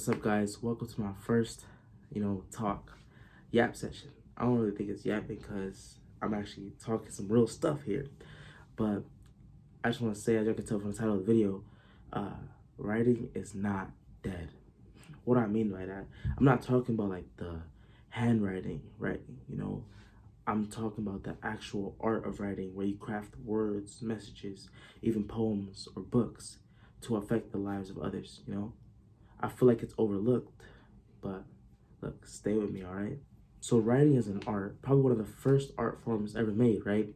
What's up, guys? Welcome to my first, talk yap session. I don't really think it's yap because I'm actually talking some real stuff here. But I just want to say, as you can tell from the title of the video, uh, writing is not dead. What do I mean by that? I'm not talking about like the handwriting writing, I'm talking about the actual art of writing where you craft words, messages, even poems or books to affect the lives of others. I feel like it's overlooked, but look, stay with me, all right? So writing is an art, probably one of the first art forms ever made, right?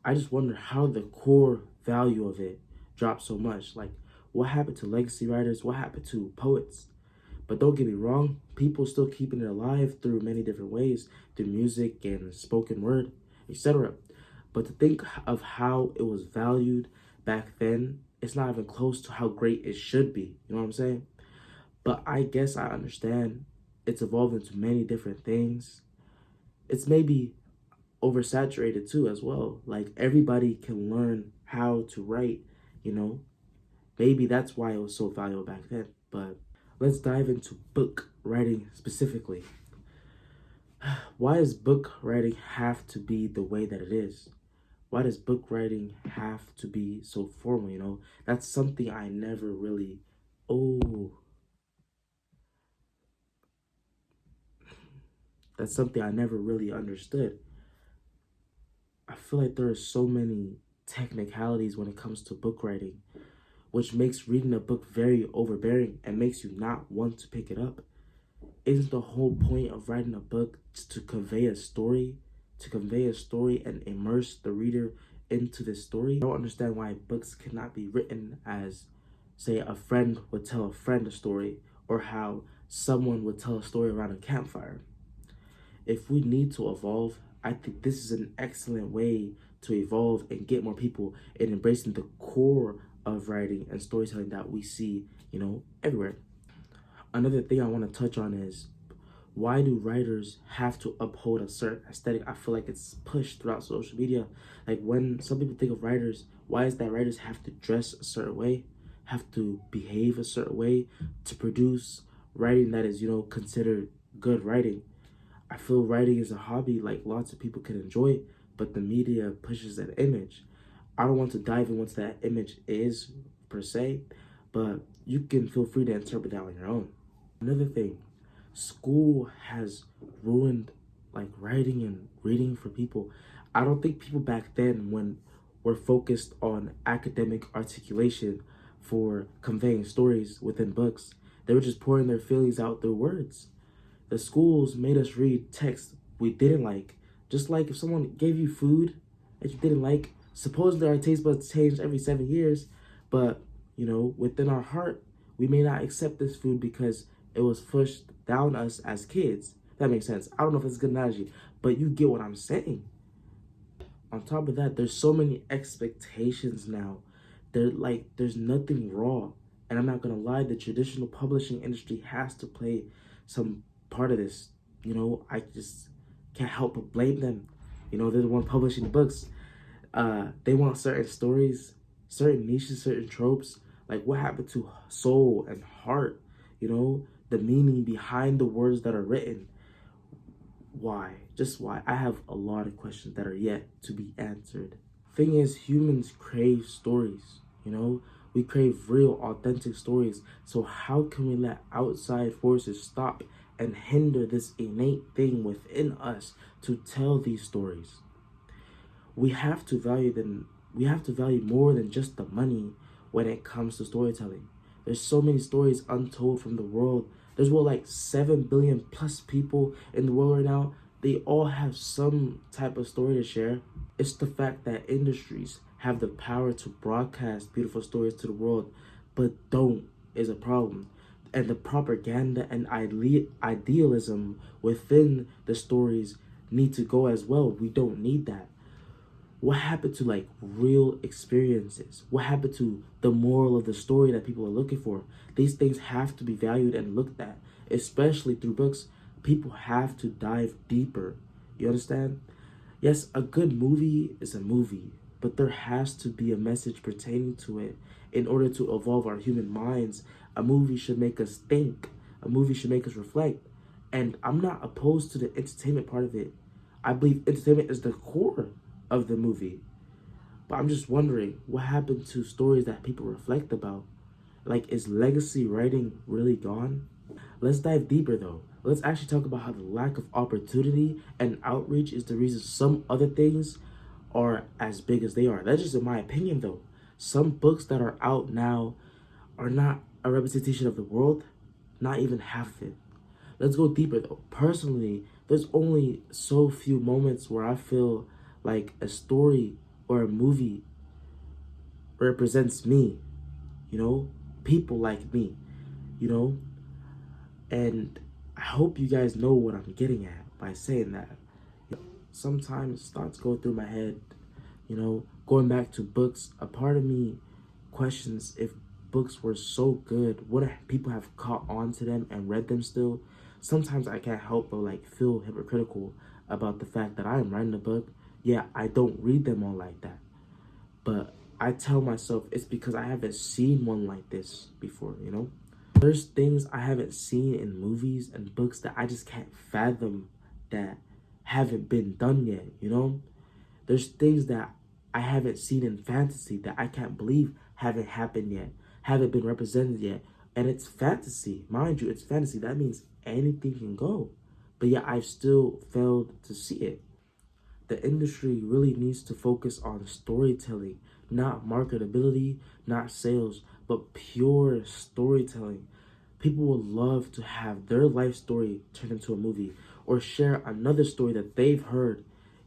I just wonder how the core value of it dropped so much. Like, what happened to legacy writers? What happened to poets? But don't get me wrong, people still keeping it alive through many different ways, through music and spoken word, etc. But to think of how it was valued back then, it's not even close to how great it should be. You know what I'm saying? But I guess I understand it's evolved into many different things. It's maybe oversaturated too as well. Like everybody can learn how to write, you know. Maybe that's why it was so valuable back then. But let's dive into book writing specifically. Why does book writing have to be the way that it is? Why does book writing have to be so formal? That's something I never really, oh, that's something I never really understood. I feel like there are so many technicalities when it comes to book writing, which makes reading a book very overbearing and makes you not want to pick it up. Isn't the whole point of writing a book to convey a story? To convey a story and immerse the reader into the story? I don't understand why books cannot be written as, say, a friend would tell a friend a story, or how someone would tell a story around a campfire. If we need to evolve, I think this is an excellent way to evolve and get more people in embracing the core of writing and storytelling that we see, everywhere. Another thing I want to touch on is, why do writers have to uphold a certain aesthetic? I feel like it's pushed throughout social media. Like when some people think of writers, why is that writers have to dress a certain way, have to behave a certain way to produce writing that is, considered good writing? I feel writing is a hobby like lots of people can enjoy, but the media pushes that image. I don't want to dive into what that image is per se, but you can feel free to interpret that on your own. Another thing, school has ruined like writing and reading for people. I don't think people back then, when were focused on academic articulation for conveying stories within books, they were just pouring their feelings out through words. The schools made us read texts we didn't like. Just like if someone gave you food that you didn't like, supposedly our taste buds change every 7 years, but within our heart, we may not accept this food because it was pushed down us as kids. That makes sense. I don't know if it's a good analogy, but you get what I'm saying. On top of that, there's so many expectations now. There's nothing raw. And I'm not gonna lie, the traditional publishing industry has to play some part of this. I just can't help but blame them. They're the one publishing the books. They want certain stories, certain niches, certain tropes. Like what happened to soul and heart? The meaning behind the words that are written. Why? Just why? I have a lot of questions that are yet to be answered. Thing is, humans crave stories, We crave real, authentic stories. So how can we let outside forces stop and hinder this innate thing within us to tell these stories? We have to value them. We have to value more than just the money when it comes to storytelling. There's so many stories untold from the world. There's like 7 billion plus people in the world right now. They all have some type of story to share. It's the fact that industries have the power to broadcast beautiful stories to the world, but don't is a problem. And the propaganda and idealism within the stories need to go as well. We don't need that. What happened to like real experiences? What happened to the moral of the story that people are looking for? These things have to be valued and looked at, especially through books. People have to dive deeper. You understand? Yes, a good movie is a movie, but there has to be a message pertaining to it in order to evolve our human minds. A movie should make us think. A movie should make us reflect. And I'm not opposed to the entertainment part of it. I believe entertainment is the core of the movie. But I'm just wondering, what happened to stories that people reflect about? Like, is legacy writing really gone? Let's dive deeper though. Let's actually talk about how the lack of opportunity and outreach is the reason some other things are as big as they are. That's just in my opinion though. Some books that are out now are not a representation of the world, not even half of it. Let's go deeper though. Personally, there's only so few moments where I feel like a story or a movie represents me, you know, people like me, you know, and I hope you guys know what I'm getting at by saying that. Sometimes thoughts go through my head, going back to books. A part of me questions if books were so good, would people have caught on to them and read them still? Sometimes I can't help but like feel hypocritical about the fact that I am writing a book. Yeah, I don't read them all like that. But I tell myself it's because I haven't seen one like this before. There's things I haven't seen in movies and books that I just can't fathom that haven't been done yet. There's things that I haven't seen in fantasy that I can't believe haven't happened yet, haven't been represented yet. And it's fantasy. Mind you, it's fantasy. That means anything can go. But yet I've still failed to see it. The industry really needs to focus on storytelling, not marketability, not sales, but pure storytelling. People would love to have their life story turned into a movie or share another story that they've heard,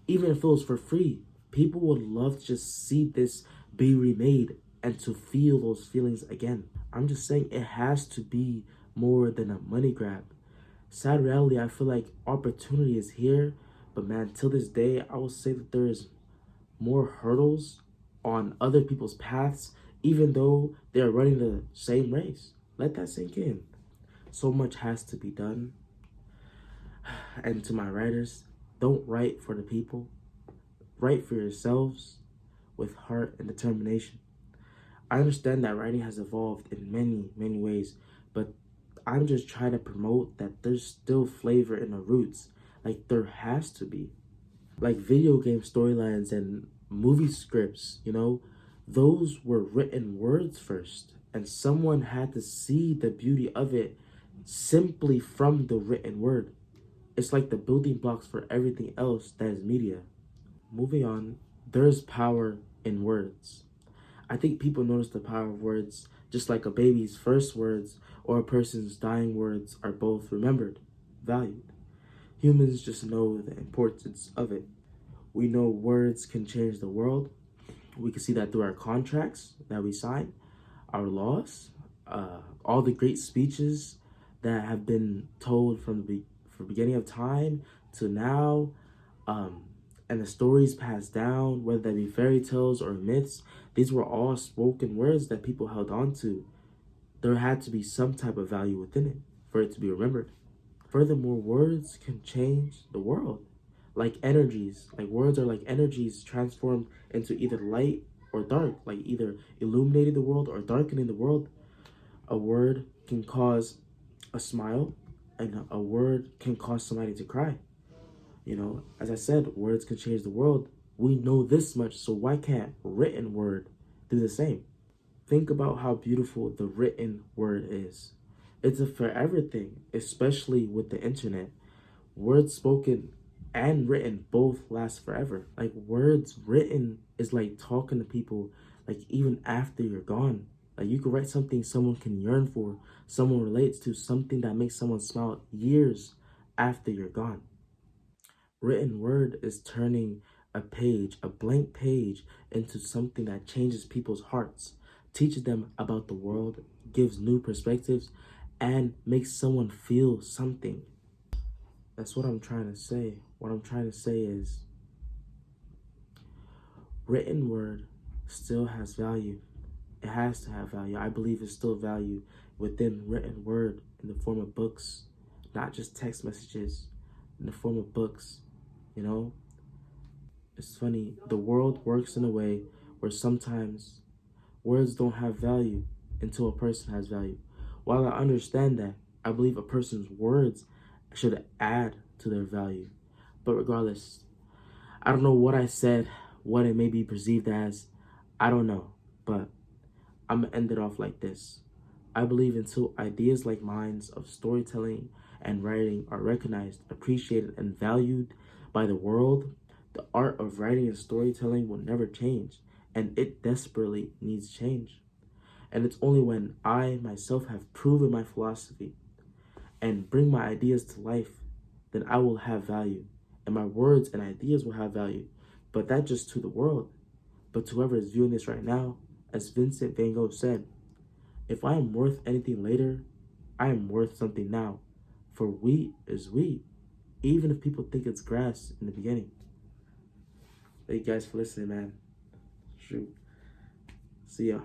even if it was for free. People would love to just see this be remade and to feel those feelings again. I'm just saying it has to be more than a money grab. Sad reality, I feel like opportunity is here, but man, till this day, I will say that there's more hurdles on other people's paths, even though they're running the same race. Let that sink in. So much has to be done. And to my writers, don't write for the people. Write for yourselves with heart and determination. I understand that writing has evolved in many, many ways, but I'm just trying to promote that there's still flavor in the roots. Like, there has to be. Like video game storylines and movie scripts, those were written words first. And someone had to see the beauty of it simply from the written word. It's like the building blocks for everything else that is media. Moving on, there's power in words. I think people notice the power of words just like a baby's first words or a person's dying words are both remembered, valued. Humans just know the importance of it. We know words can change the world. We can see that through our contracts that we sign, our laws, all the great speeches that have been told from the beginning of time to now, and the stories passed down, whether they be fairy tales or myths. These were all spoken words that people held on to. There had to be some type of value within it for it to be remembered. Furthermore, words can change the world. Like energies, like words are like energies transformed into either light or dark, like either illuminating the world or darkening the world. A word can cause a smile, and a word can cause somebody to cry. As I said, words can change the world. We know this much, so why can't written word do the same? Think about how beautiful the written word is. It's a forever thing, especially with the internet. Words spoken and written both last forever. Like, words written is like talking to people, like, even after you're gone. Like, you could write something someone can yearn for, someone relates to, something that makes someone smile years after you're gone. Written word is turning a page, a blank page, into something that changes people's hearts, teaches them about the world, gives new perspectives, and makes someone feel something. That's what I'm trying to say. What I'm trying to say is written word still has value. It has to have value. I believe it's still value within written word in the form of books, not just text messages, in the form of books. It's funny, the world works in a way where sometimes words don't have value until a person has value. While I understand that, I believe a person's words should add to their value. But regardless, I don't know what I said, what it may be perceived as. I don't know. But I'm going to end it off like this. I believe until ideas like mine of storytelling and writing are recognized, appreciated, and valued by the world, the art of writing and storytelling will never change. And it desperately needs change. And it's only when I myself have proven my philosophy and bring my ideas to life, then I will have value. And my words and ideas will have value. But that just to the world. But to whoever is viewing this right now, as Vincent van Gogh said, if I am worth anything later, I am worth something now. For wheat is wheat, even if people think it's grass in the beginning. Thank you guys for listening, man. Shoot. See ya.